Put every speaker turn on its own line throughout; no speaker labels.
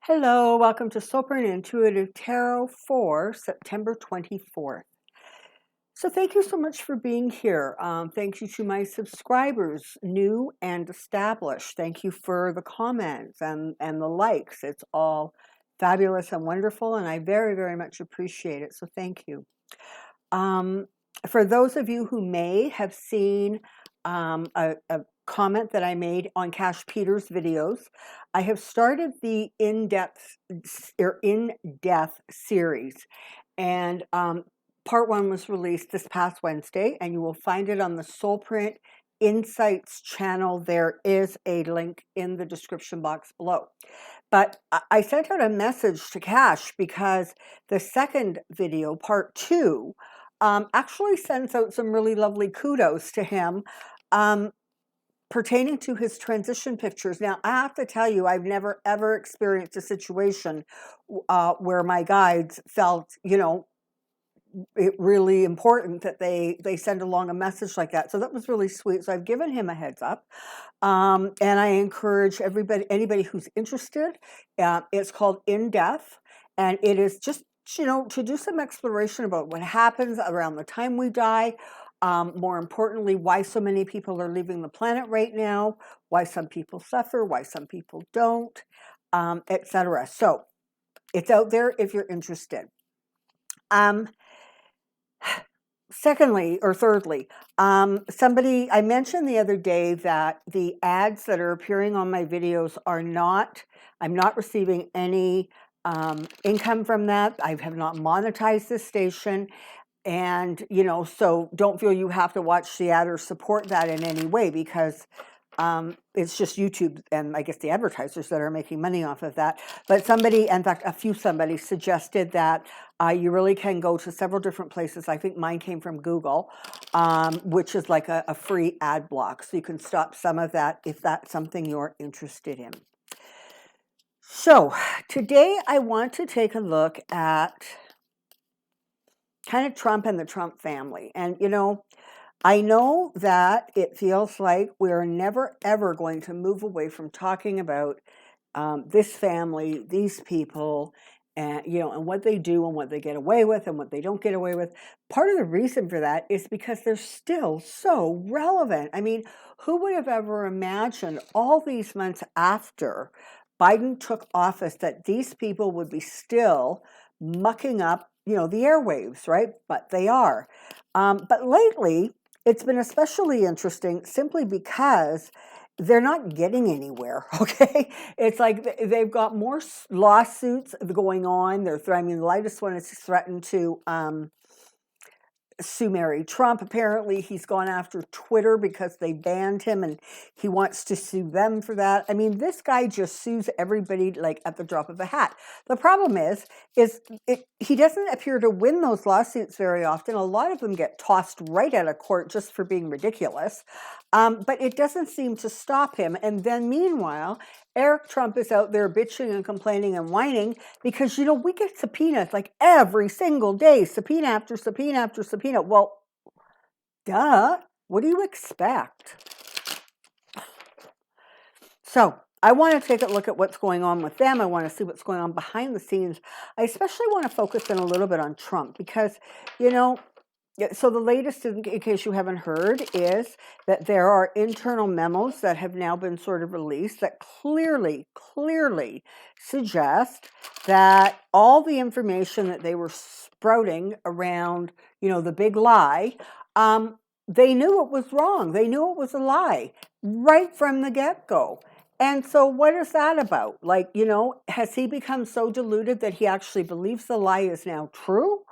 Hello, welcome to Soulprint Intuitive Tarot for September 24th. So thank you so much for being here. Thank you to my subscribers, new and established. Thank you for the comments and the likes. It's all fabulous and wonderful, and I very, very much appreciate it. So thank you. Um, for those of you who may have seen a comment that I made on Cash Peters' videos, I have started the in-depth series, and part one was released this past Wednesday, and you will find it on the Soulprint Insights channel. There is a link in the description box below. But I sent out a message to Cash because the second video, part two, actually sends out some really lovely kudos to him pertaining to his transition pictures. Now, I have to tell you, I've never ever experienced a situation where my guides felt, it really important that they send along a message like that. So that was really sweet. So I've given him a heads up, and I encourage anybody who's interested. It's called In Death, and it is just to do some exploration about what happens around the time we die. More importantly, why so many people are leaving the planet right now, why some people suffer, why some people don't, etc. So it's out there if you're interested. Thirdly, I mentioned the other day that the ads that are appearing on my videos I'm not receiving any income from that. I have not monetized this station. And, so don't feel you have to watch the ad or support that in any way, because it's just YouTube and I guess the advertisers that are making money off of that. But a few suggested that you really can go to several different places. I think mine came from Google, which is like a free ad block. So you can stop some of that if that's something you're interested in. So today I want to take a look at kind of Trump and the Trump family. And, I know that it feels like we're never, ever going to move away from talking about this family, these people, and, and what they do and what they get away with and what they don't get away with. Part of the reason for that is because they're still so relevant. I mean, who would have ever imagined all these months after Biden took office that these people would be still mucking up, the airwaves, right? But they are. But lately, it's been especially interesting simply because they're not getting anywhere, okay? It's like they've got more lawsuits going on. The latest one is threatened to sue Mary Trump. Apparently, he's gone after Twitter because they banned him, and he wants to sue them for that. I mean, this guy just sues everybody like at the drop of a hat. The problem is he doesn't appear to win those lawsuits very often. A lot of them get tossed right out of court just for being ridiculous. But it doesn't seem to stop him. And then meanwhile, Eric Trump is out there bitching and complaining and whining because, we get subpoenas like every single day, subpoena after subpoena after subpoena. Well, duh, what do you expect? So I want to take a look at what's going on with them. I want to see what's going on behind the scenes. I especially want to focus in a little bit on Trump because, so the latest, in case you haven't heard, is that there are internal memos that have now been sort of released that clearly suggest that all the information that they were sprouting around, the big lie, they knew it was wrong. They knew it was a lie right from the get-go. And so what is that about? Like, has he become so deluded that he actually believes the lie is now true?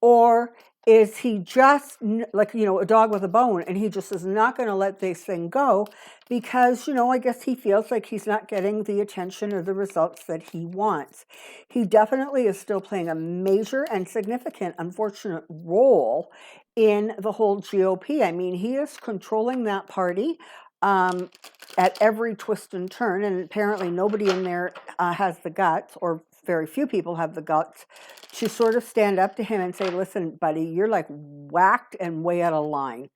Or is he just like, a dog with a bone, and he just is not going to let this thing go because, I guess he feels like he's not getting the attention or the results that he wants. He definitely is still playing a major and significant, unfortunate role in the whole GOP. I mean, he is controlling that party at every twist and turn, and apparently nobody in there has the guts, or very few people have the guts, to sort of stand up to him and say, listen, buddy, you're like whacked and way out of line.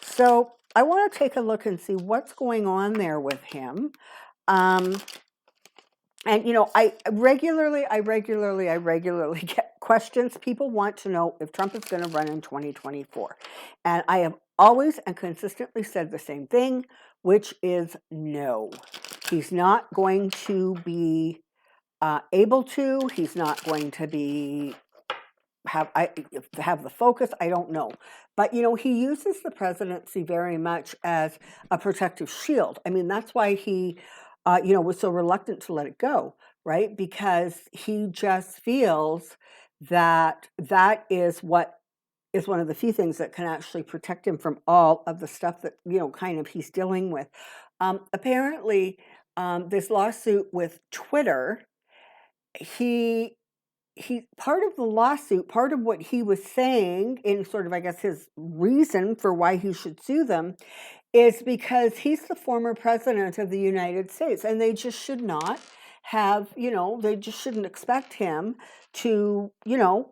So I want to take a look and see what's going on there with him. And I regularly get questions. People want to know if Trump is going to run in 2024. And I have always and consistently said the same thing, which is no. He's not going to be able to. He's not going to be have the focus. I don't know. But he uses the presidency very much as a protective shield. I mean, that's why he was so reluctant to let it go, right? Because he just feels that that is what is one of the few things that can actually protect him from all of the stuff that kind of he's dealing with. Apparently, this lawsuit with Twitter, he part of the lawsuit, part of what he was saying in sort of, I guess, his reason for why he should sue them is because he's the former president of the United States, and they just should not have, they just shouldn't expect him to,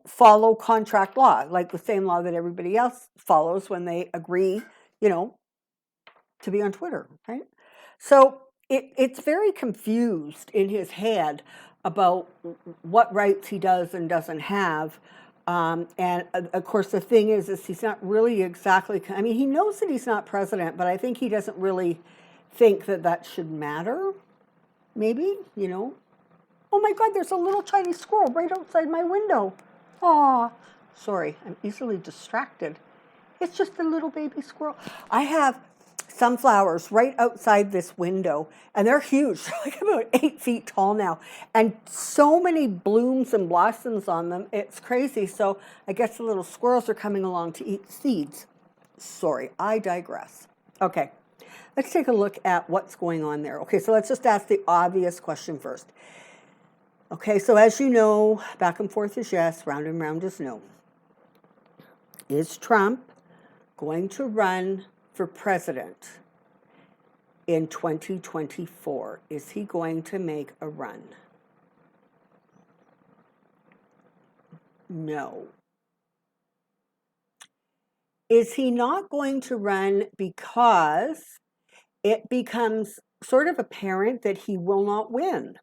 follow contract law, like the same law that everybody else follows when they agree, to be on Twitter, right? So it's very confused in his head about what rights he does and doesn't have. And of course, the thing is he's not really exactly, I mean, he knows that he's not president, but I think he doesn't really think that that should matter, maybe, Oh my God, there's a little tiny squirrel right outside my window. Aw, sorry, I'm easily distracted. It's just a little baby squirrel. I have sunflowers right outside this window, and they're huge. They're like about 8 feet tall now, and so many blooms and blossoms on them. It's crazy. So I guess the little squirrels are coming along to eat seeds. Sorry, I digress. Okay, let's take a look at what's going on there. Okay, so let's just ask the obvious question first. Okay, so as you know, back and forth is yes, round and round is no. Is Trump going to run for president in 2024? Is he going to make a run? No. Is he not going to run because it becomes sort of apparent that he will not win?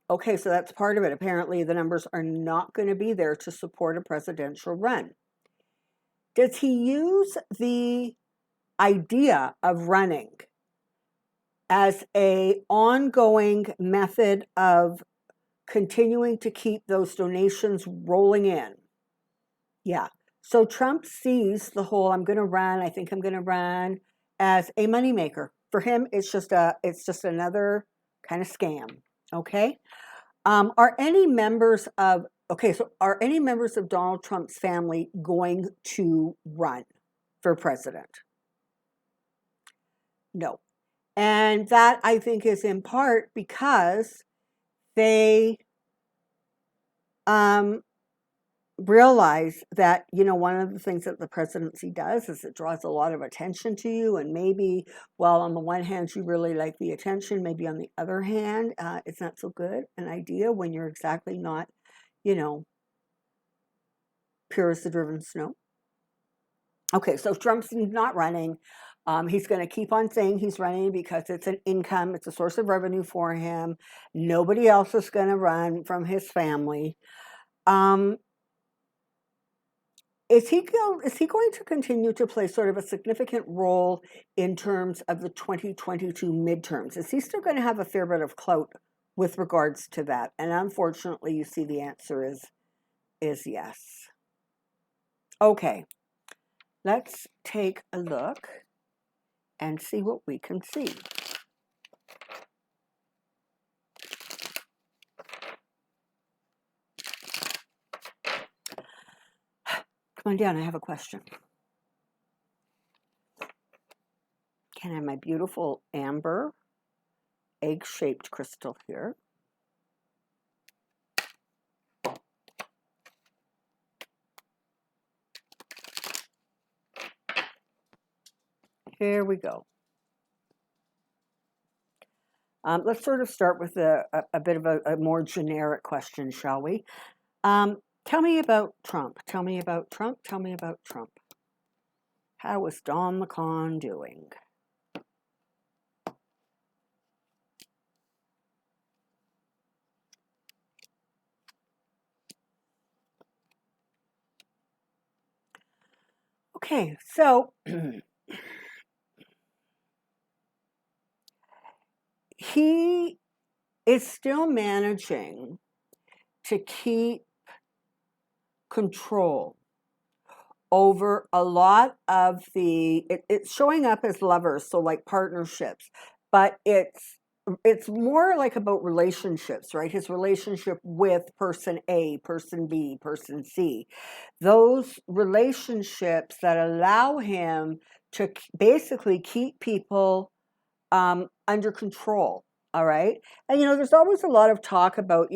Okay, so that's part of it. Apparently, the numbers are not going to be there to support a presidential run. Does he use the idea of running as an ongoing method of continuing to keep those donations rolling in? Yeah. So Trump sees the whole "I'm going to run, I think I'm going to run" as a moneymaker. For him, it's just another kind of scam. Okay. Are any members of Donald Trump's family going to run for president? No. And that, I think, is in part because they realize that, one of the things that the presidency does is it draws a lot of attention to you. And maybe, well, on the one hand, you really like the attention. Maybe on the other hand, it's not so good an idea when you're exactly not, pure as the driven snow. Okay, so Trump's not running. He's going to keep on saying he's running because it's an income, it's a source of revenue for him. Nobody else is going to run from his family. Is he going to continue to play sort of a significant role in terms of the 2022 midterms? Is he still going to have a fair bit of clout with regards to that? And unfortunately, you see the answer is yes. Okay, let's take a look and see what we can see. Come on down, I have a question. Can I have my beautiful amber egg-shaped crystal here? Here we go. Let's sort of start with a bit of a more generic question, shall we? Tell me about Trump. Tell me about Trump. Tell me about Trump. How is Don McCon doing? Okay, so he is still managing to keep control over a lot of it's showing up as lovers, so like partnerships, but it's more like about relationships, right? His relationship with person A, person B, person C, those relationships that allow him to basically keep people under control. All right. And, there's always a lot of talk about,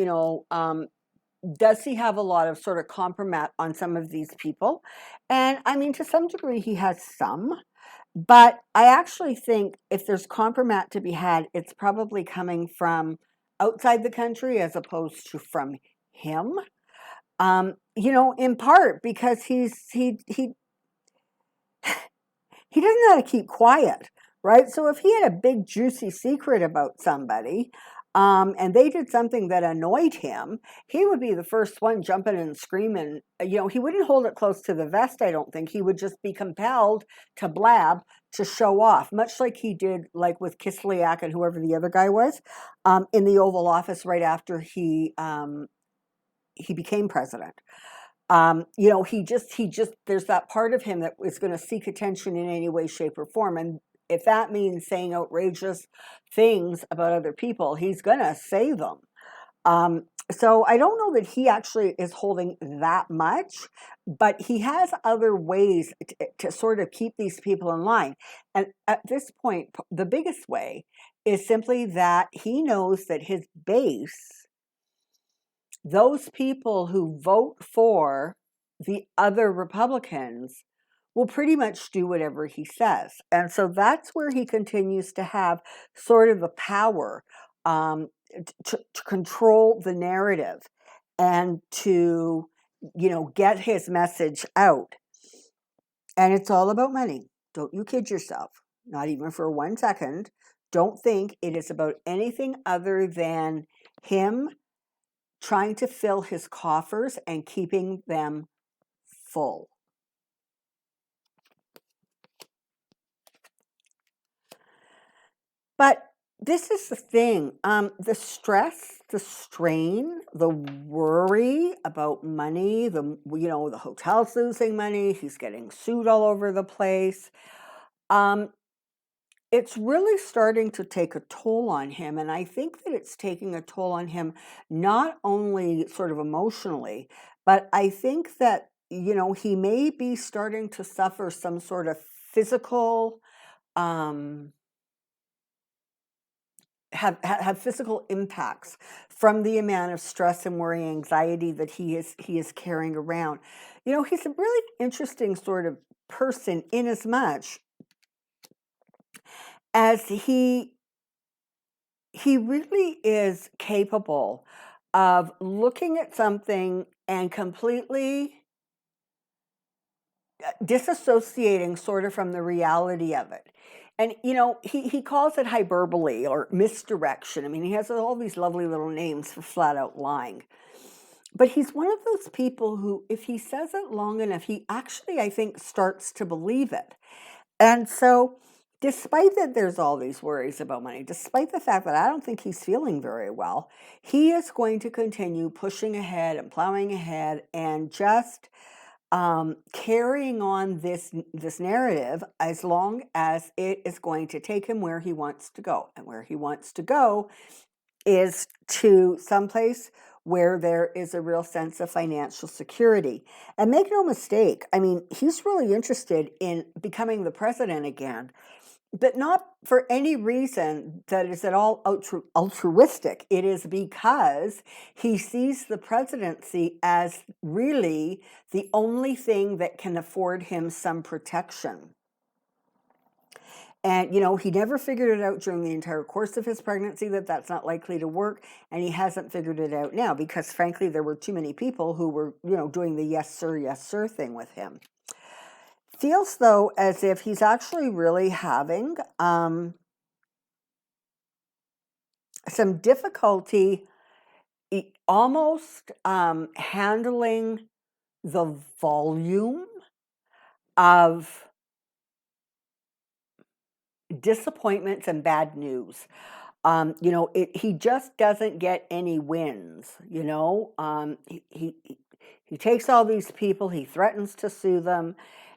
does he have a lot of sort of compromise on some of these people? And I mean, to some degree, he has some. But I actually think if there's compromise to be had, it's probably coming from outside the country as opposed to from him. In part because he doesn't know how to keep quiet, right? So if he had a big juicy secret about somebody, and they did something that annoyed him, he would be the first one jumping and screaming. He wouldn't hold it close to the vest, I don't think. He would just be compelled to blab, to show off, much like he did like with Kislyak and whoever the other guy was, in the Oval Office right after he became president. He just there's that part of him that is going to seek attention in any way, shape, or form. And if that means saying outrageous things about other people, he's going to say them. So I don't know that he actually is holding that much, but he has other ways to sort of keep these people in line. And at this point, the biggest way is simply that he knows that his base, those people who vote for the other Republicans, will pretty much do whatever he says. And so that's where he continues to have sort of the power to control the narrative and to, get his message out. And it's all about money. Don't you kid yourself, not even for 1 second. Don't think it is about anything other than him trying to fill his coffers and keeping them full. But this is the thing, the stress, the strain, the worry about money, the hotel's losing money, he's getting sued all over the place. It's really starting to take a toll on him. And I think that it's taking a toll on him, not only sort of emotionally, but I think that, he may be starting to suffer some sort of physical, um, have physical impacts from the amount of stress and worry and anxiety that he is carrying around. He's a really interesting sort of person in as much as he really is capable of looking at something and completely disassociating sort of from the reality of it. And, he calls it hyperbole or misdirection. I mean, he has all these lovely little names for flat out lying. But he's one of those people who, if he says it long enough, he actually, I think, starts to believe it. And so, despite that there's all these worries about money, despite the fact that I don't think he's feeling very well, he is going to continue pushing ahead and plowing ahead and just carrying on this narrative as long as it is going to take him where he wants to go. And where he wants to go is to someplace where there is a real sense of financial security. And make no mistake, I mean, he's really interested in becoming the president again, but not for any reason that is at all altruistic. It is because he sees the presidency as really the only thing that can afford him some protection. And, he never figured it out during the entire course of his pregnancy that that's not likely to work. And he hasn't figured it out now because, frankly, there were too many people who were, doing the yes, sir thing with him. Feels, though, as if he's actually really having some difficulty almost handling the volume of disappointments and bad news. He just doesn't get any wins. He takes all these people, he threatens to sue them,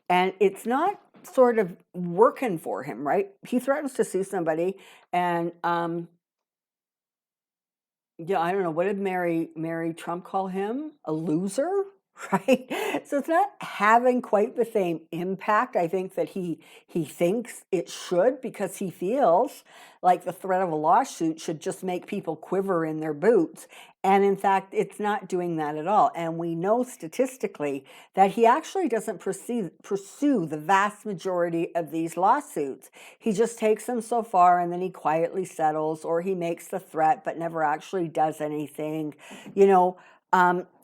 and it's not sort of working for him, right? He threatens to sue somebody, and yeah, I don't know. What did Mary Trump call him? A loser, right? So it's not having quite the same impact, I think, that he thinks it should, because he feels like the threat of a lawsuit should just make people quiver in their boots. And in fact, it's not doing that at all. And we know statistically that he actually doesn't pursue the vast majority of these lawsuits. He just takes them so far, and then he quietly settles, or he makes the threat but never actually does anything, you know.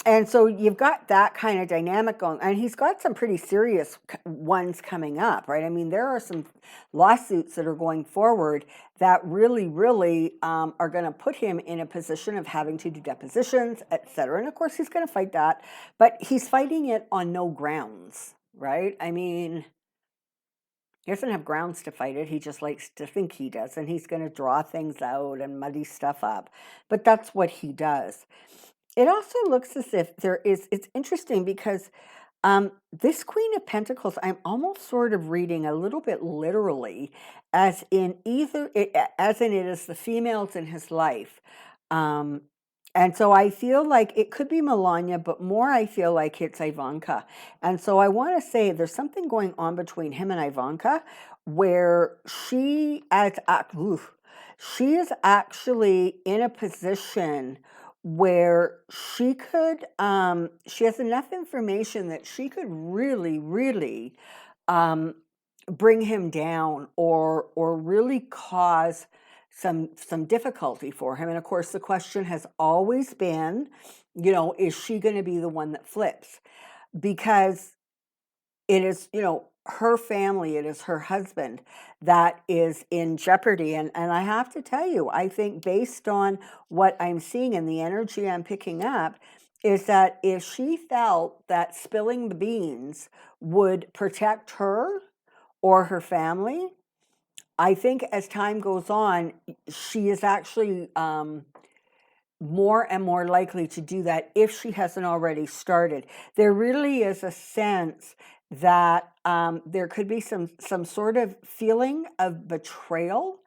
And so you've got that kind of dynamic going, and he's got some pretty serious ones coming up, right? I mean, there are some lawsuits that are going forward that really, really are going to put him in a position of having to do depositions, et cetera. And of course, he's going to fight that, but he's fighting it on no grounds, right? I mean, he doesn't have grounds to fight it. He just likes to think he does, and he's going to draw things out and muddy stuff up. But that's what he does. It also looks as if it's interesting because this Queen of Pentacles, I'm almost sort of reading a little bit literally, as in as in it is the females in his life. And so I feel like it could be Melania, but more I feel like it's Ivanka. And so I want to say there's something going on between him and Ivanka where she is actually in a position where she has enough information that she could really, really bring him down, or really cause some difficulty for him. And of course, the question has always been, is she going to be the one that flips? Because it is, her family, it is her husband that is in jeopardy. And I have to tell you, I think based on what I'm seeing and the energy I'm picking up, is that if she felt that spilling the beans would protect her or her family, I think as time goes on, she is actually more and more likely to do that if she hasn't already started. There really is a sense that there could be some sort of feeling of betrayal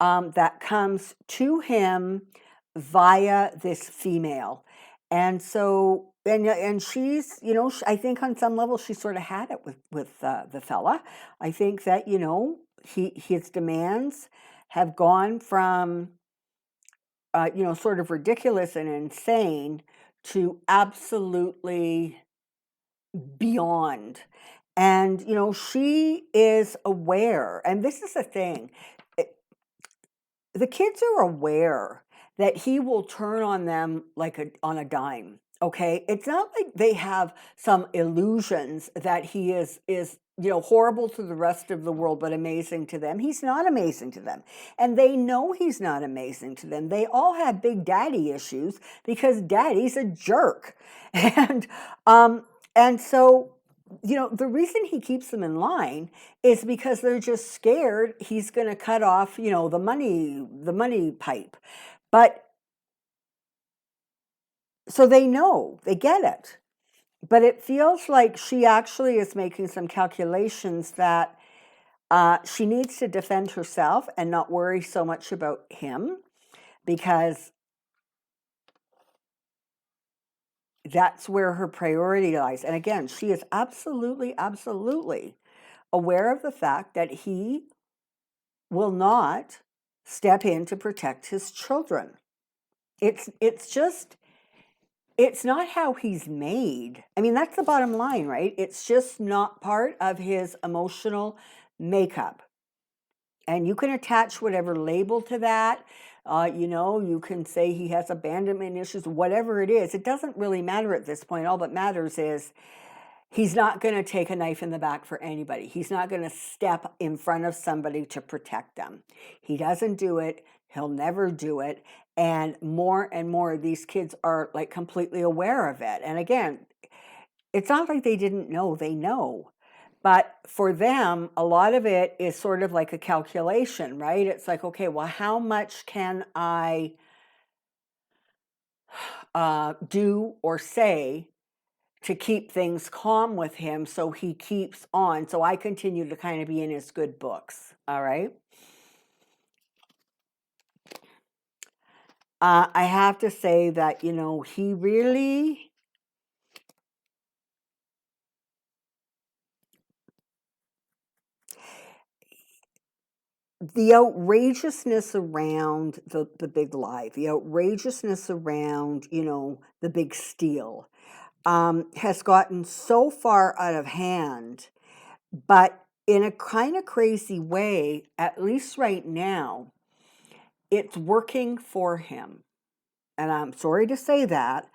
that comes to him via this female. And so, and she's, I think on some level she sort of had it with the fella. I think that, his demands have gone from, sort of ridiculous and insane to absolutely beyond. And, she is aware, and this is the thing, the kids are aware that he will turn on them like on a dime. Okay, it's not like they have some illusions that he is horrible to the rest of the world but amazing to them. He's not amazing to them, and they know he's not amazing to them. They all have big daddy issues because daddy's a jerk. And so, the reason he keeps them in line is because they're just scared he's going to cut off, the money pipe. But so they know, they get it. But it feels like she actually is making some calculations that she needs to defend herself and not worry so much about him, because that's where her priority lies. And again, she is absolutely, absolutely aware of the fact that he will not step in to protect his children. It's just, it's not how he's made. I mean, that's the bottom line, right? It's just not part of his emotional makeup. And you can attach whatever label to that. You can say he has abandonment issues, whatever it is. It doesn't really matter at this point. All that matters is he's not going to take a knife in the back for anybody. He's not going to step in front of somebody to protect them. He doesn't do it. He'll never do it. And more of these kids are like completely aware of it. And again, it's not like they didn't know. They know. But for them, a lot of it is sort of like a calculation, right? It's like, okay, well, how much can I do or say to keep things calm with him so he keeps on, so I continue to kind of be in his good books, all right? I have to say that, he really, the outrageousness around the big lie, the outrageousness around, the big steal, has gotten so far out of hand, but in a kind of crazy way, at least right now, it's working for him. And I'm sorry to say that,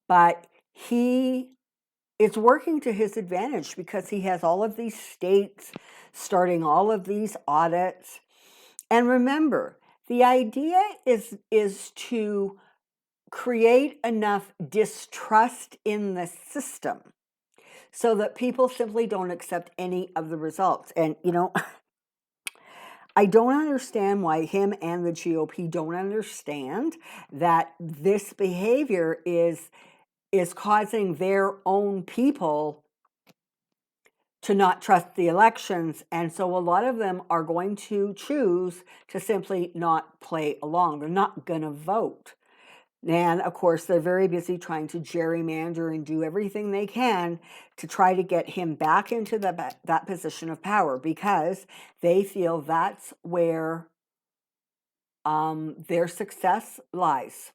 but it's working to his advantage because he has all of these states starting all of these audits. And remember, the idea is to create enough distrust in the system so that people simply don't accept any of the results. And, I don't understand why him and the GOP don't understand that this behavior is causing their own people to not trust the elections. And so a lot of them are going to choose to simply not play along. They're not going to vote. And of course, they're very busy trying to gerrymander and do everything they can to try to get him back into that position of power, because they feel that's where their success lies.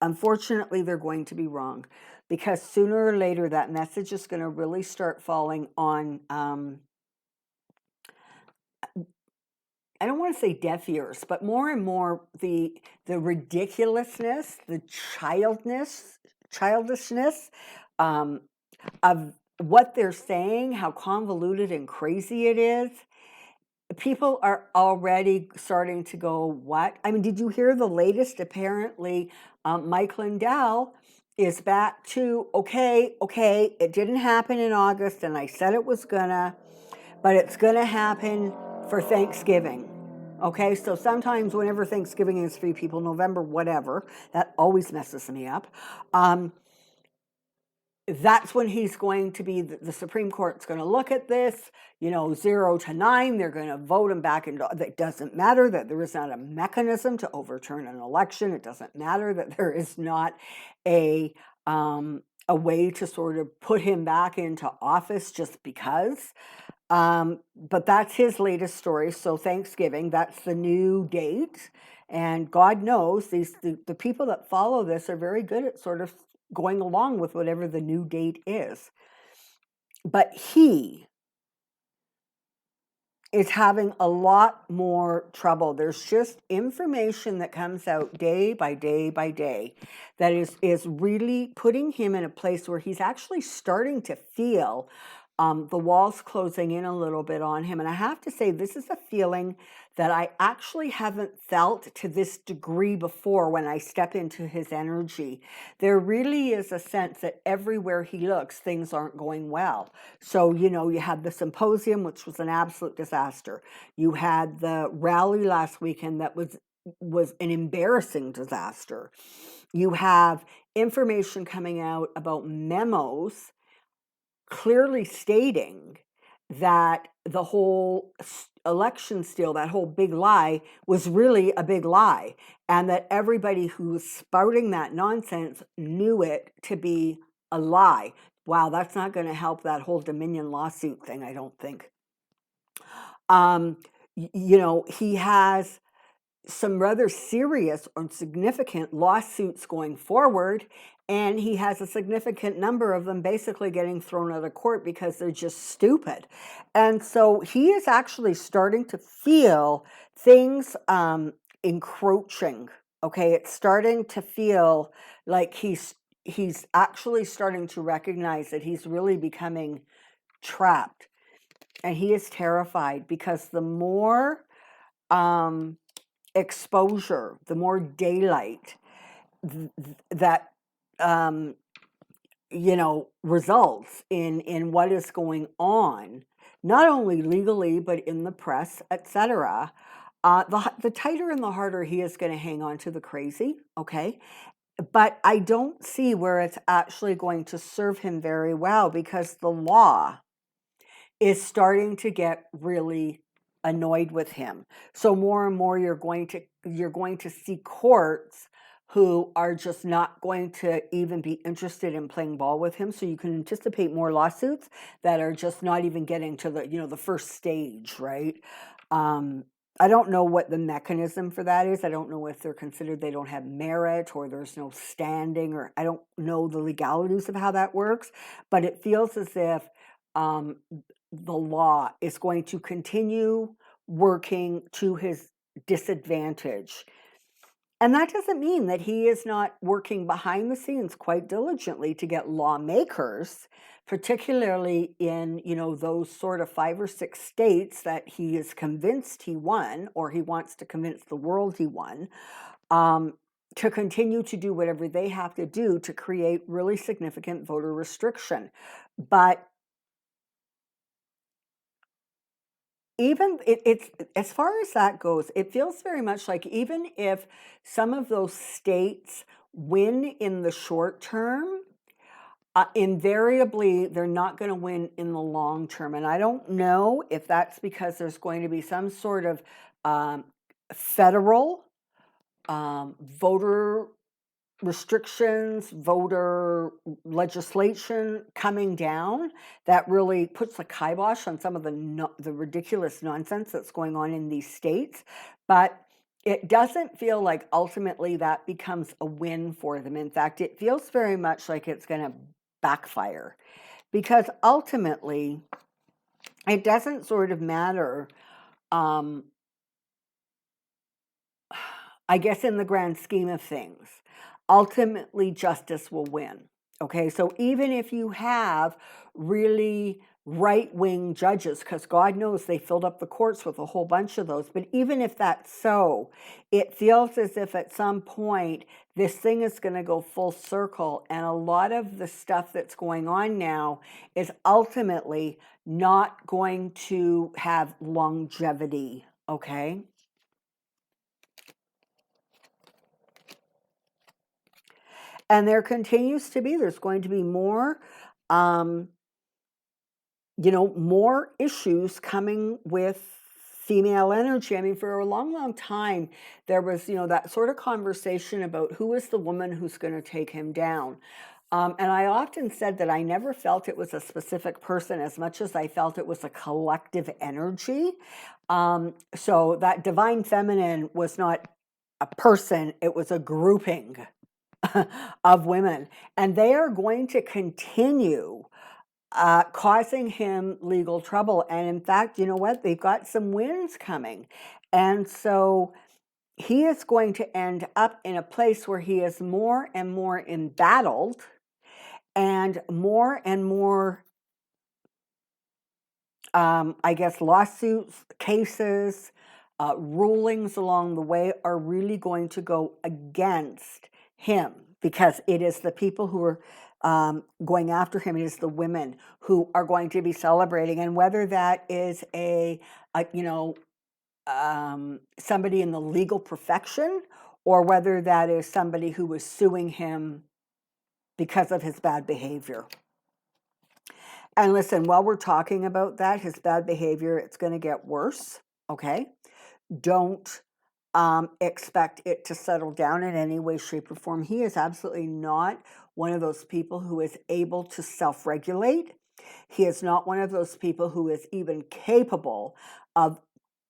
Unfortunately, they're going to be wrong, because sooner or later that message is going to really start falling on, I don't want to say deaf ears, but more and more the ridiculousness, the childishness of what they're saying, how convoluted and crazy it is. People are already starting to go, what? I mean, did you hear the latest? Apparently, Mike Lindell is back to, okay, it didn't happen in August, and I said it was gonna, but it's gonna happen for Thanksgiving. Okay, so sometimes whenever Thanksgiving is for people, November, whatever, that always messes me up. That's when he's going to be, the Supreme Court's going to look at this, 0 to 9, they're going to vote him back into, it doesn't matter that there is not a mechanism to overturn an election. It doesn't matter that there is not a way to sort of put him back into office just because. But that's his latest story. So Thanksgiving, that's the new date. And God knows the people that follow this are very good at sort of going along with whatever the new date is. But he is having a lot more trouble. There's just information that comes out day by day by day that is really putting him in a place where he's actually starting to feel the walls closing in a little bit on him. And I have to say, this is a feeling that I actually haven't felt to this degree before when I step into his energy. There really is a sense that everywhere he looks, things aren't going well. So, you had the symposium, which was an absolute disaster. You had the rally last weekend that was an embarrassing disaster. You have information coming out about memos clearly stating that the whole election steal, that whole big lie, was really a big lie, and that everybody who was spouting that nonsense knew it to be a lie. Wow, that's not going to help that whole Dominion lawsuit thing, I don't think. He has some rather serious or significant lawsuits going forward, and he has a significant number of them basically getting thrown out of court because they're just stupid. And so he is actually starting to feel things encroaching. Okay, it's starting to feel like he's actually starting to recognize that he's really becoming trapped, and he is terrified because the more exposure, the more daylight that results in what is going on, not only legally, but in the press, etc. The tighter and the harder he is going to hang on to the crazy, okay? But I don't see where it's actually going to serve him very well, because the law is starting to get really annoyed with him. So more and more you're going to see courts who are just not going to even be interested in playing ball with him. So you can anticipate more lawsuits that are just not even getting to the first stage, right? I don't know what the mechanism for that is. I don't know if they're considered they don't have merit, or there's no standing, or I don't know the legalities of how that works. But it feels as if um, the law is going to continue working to his disadvantage. And that doesn't mean that he is not working behind the scenes quite diligently to get lawmakers, particularly in, those sort of 5 or 6 states that he is convinced he won, or he wants to convince the world he won, to continue to do whatever they have to do to create really significant voter restriction. But even it's as far as that goes, it feels very much like even if some of those states win in the short term, invariably they're not going to win in the long term. And I don't know if that's because there's going to be some sort of federal voter restrictions, voter legislation coming down that really puts the kibosh on some of the ridiculous nonsense that's going on in these states. But it doesn't feel like ultimately that becomes a win for them. In fact, it feels very much like it's going to backfire, because ultimately it doesn't sort of matter, I guess, in the grand scheme of things. Ultimately, justice will win. Okay, so even if you have really right-wing judges, because God knows they filled up the courts with a whole bunch of those, but even if that's so, it feels as if at some point this thing is going to go full circle, and a lot of the stuff that's going on now is ultimately not going to have longevity, okay? And there continues to be, there's going to be more, more issues coming with female energy. I mean, for a long, long time, there was, that sort of conversation about who is the woman who's going to take him down. And I often said that I never felt it was a specific person as much as I felt it was a collective energy. So that divine feminine was not a person, it was a grouping of women, and they are going to continue causing him legal trouble. And in fact, you know what? They've got some wins coming. And so he is going to end up in a place where he is more and more embattled, and more, I guess, lawsuits, cases, rulings along the way are really going to go against him, because it is the people who are going after him. It is the women who are going to be celebrating, and whether that is somebody in the legal profession, or whether that is somebody who was suing him because of his bad behavior. And listen, while we're talking about that, his bad behavior, it's going to get worse, okay? Don't expect it to settle down in any way, shape, or form. He is absolutely not one of those people who is able to self-regulate. He is not one of those people who is even capable of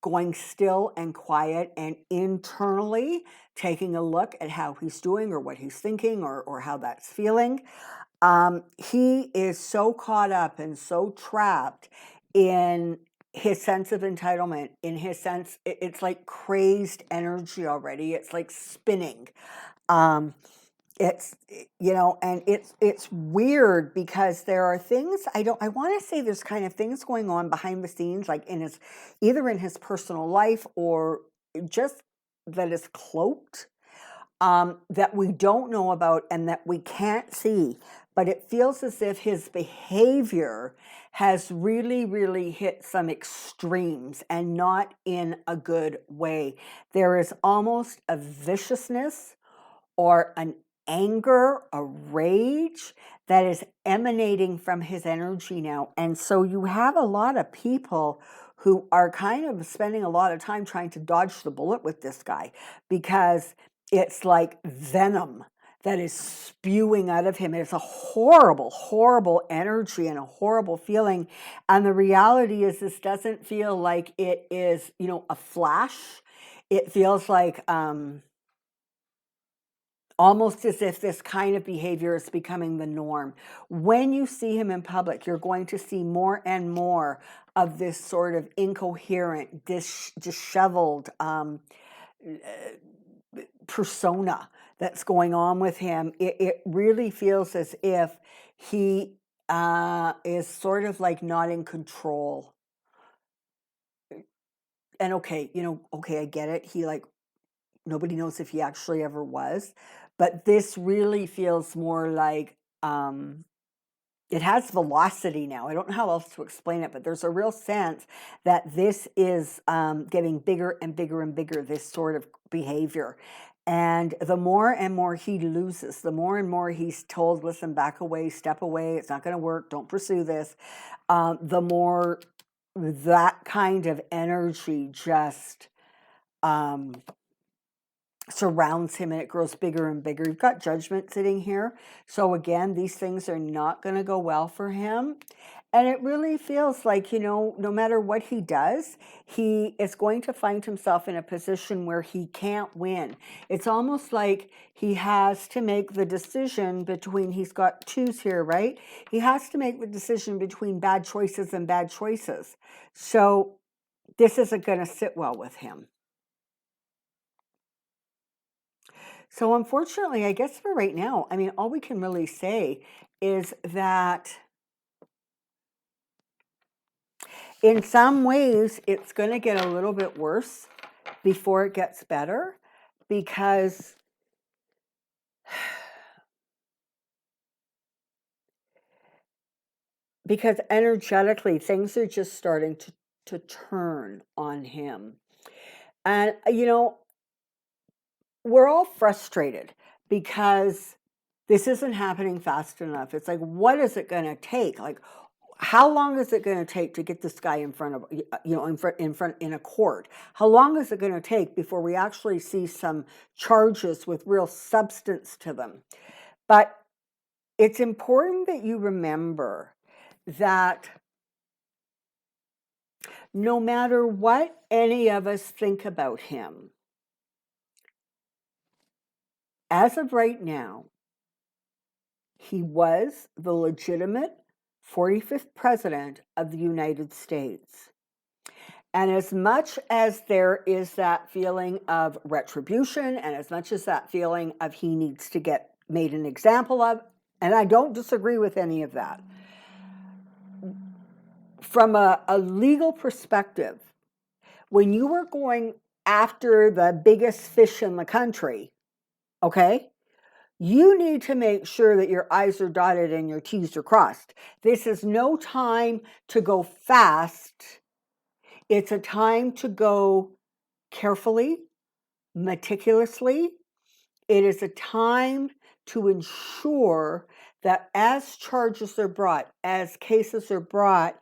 going still and quiet and internally taking a look at how he's doing, or what he's thinking, or how that's feeling. He is so caught up and so trapped in his sense of entitlement, in his sense, it's like crazed energy already. It's like spinning. It's, and it's weird, because there are things, I want to say there's kind of things going on behind the scenes, like either in his personal life, or just that is cloaked, that we don't know about and that we can't see. but it feels as if his behavior has really, really hit some extremes and not in a good way. There is almost a viciousness or an anger, a rage that is emanating from his energy now. And so you have a lot of people who are kind of spending a lot of time trying to dodge the bullet with this guy, because it's like venom that is spewing out of him. It's a horrible, horrible energy and a horrible feeling. And the reality is, this doesn't feel like it is, a flash. It feels like, almost as if this kind of behavior is becoming the norm. When you see him in public, you're going to see more and more of this sort of incoherent, disheveled persona that's going on with him. It really feels as if he is sort of like not in control. And okay, I get it. He nobody knows if he actually ever was, but this really feels more like it has velocity now. I don't know how else to explain it, but there's a real sense that this is getting bigger and bigger and bigger, this sort of behavior. And the more and more he loses, the more and more he's told, listen, back away, step away, it's not going to work, don't pursue this, the more that kind of energy just surrounds him, and it grows bigger and bigger. You've got Judgment sitting here. So again, these things are not going to go well for him. And it really feels like, no matter what he does, he is going to find himself in a position where he can't win. It's almost like he has to make the decision between, he's got twos here, right? He has to make the decision between bad choices and bad choices. So this isn't going to sit well with him. So unfortunately, I guess for right now, all we can really say is that in some ways, it's going to get a little bit worse before it gets better, because energetically, things are just starting to turn on him. And, we're all frustrated because this isn't happening fast enough. It's like, what is it going to take? Like, how long is it going to take to get this guy in front of, in a court? How long is it going to take before we actually see some charges with real substance to them? But it's important that you remember that no matter what any of us think about him, as of right now, he was the legitimate 45th president of the United States. And as much as there is that feeling of retribution, and as much as that feeling of he needs to get made an example of, and I don't disagree with any of that, from a legal perspective, when you were going after the biggest fish in the country, okay, you need to make sure that your I's are dotted and your T's are crossed. This is no time to go fast. It's a time to go carefully, meticulously. It is a time to ensure that as charges are brought, as cases are brought,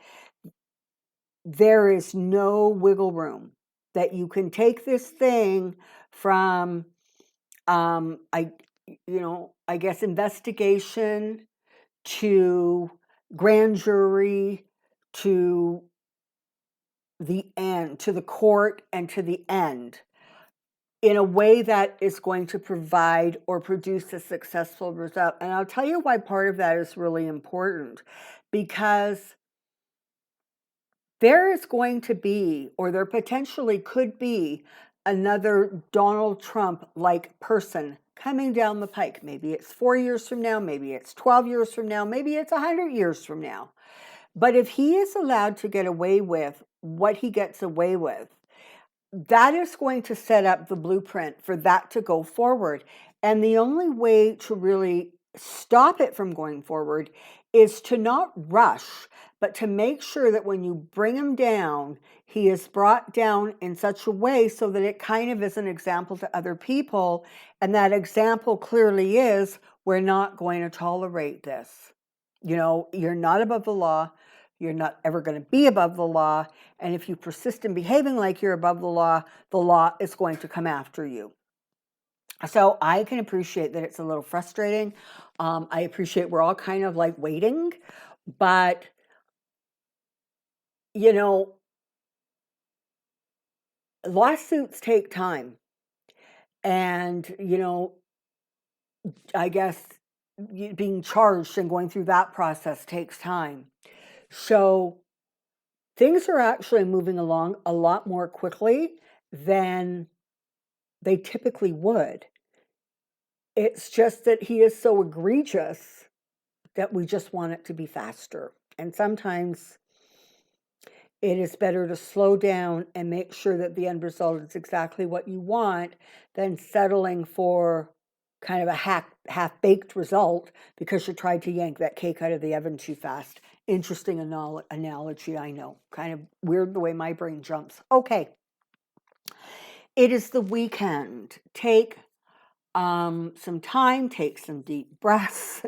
there is no wiggle room. That you can take this thing from, I guess, investigation to grand jury to the end, to the court and to the end, in a way that is going to provide or produce a successful result. And I'll tell you why part of that is really important, because there is going to be, or there potentially could be, another Donald Trump-like person coming down the pike. Maybe it's 4 years from now, maybe it's 12 years from now, maybe it's 100 years from now. But if he is allowed to get away with what he gets away with, that is going to set up the blueprint for that to go forward. And the only way to really stop it from going forward is to not rush, but to make sure that when you bring him down, he is brought down in such a way so that it kind of is an example to other people. And that example clearly is, we're not going to tolerate this. You know, you're not above the law. You're not ever going to be above the law. And if you persist in behaving like you're above the law is going to come after you. So I can appreciate that it's a little frustrating. I appreciate we're all kind of like waiting, but you know, lawsuits take time. And, you know, I guess being charged and going through that process takes time. So things are actually moving along a lot more quickly than they typically would. It's just that he is so egregious that we just want it to be faster. And sometimes it is better to slow down and make sure that the end result is exactly what you want than settling for kind of a half-baked result because you tried to yank that cake out of the oven too fast. Interesting analogy, I know. Kind of weird the way my brain jumps. Okay. It is the weekend. Take some time, take some deep breaths,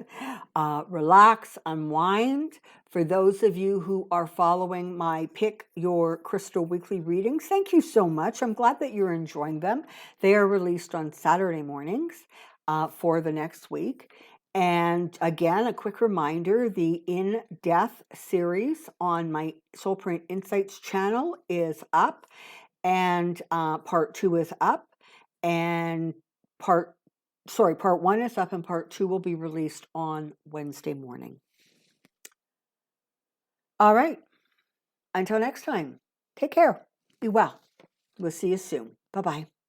relax, unwind. For those of you who are following my Pick Your Crystal weekly readings, thank you so much. I'm glad that you're enjoying them. They are released on Saturday mornings for the next week. And again, a quick reminder, the In Death series on my Soulprint Insights channel is up, and part 2 is up, and part 1 is up, and part 2 will be released on Wednesday morning. All right. Until next time, take care. Be well. We'll see you soon. Bye-bye.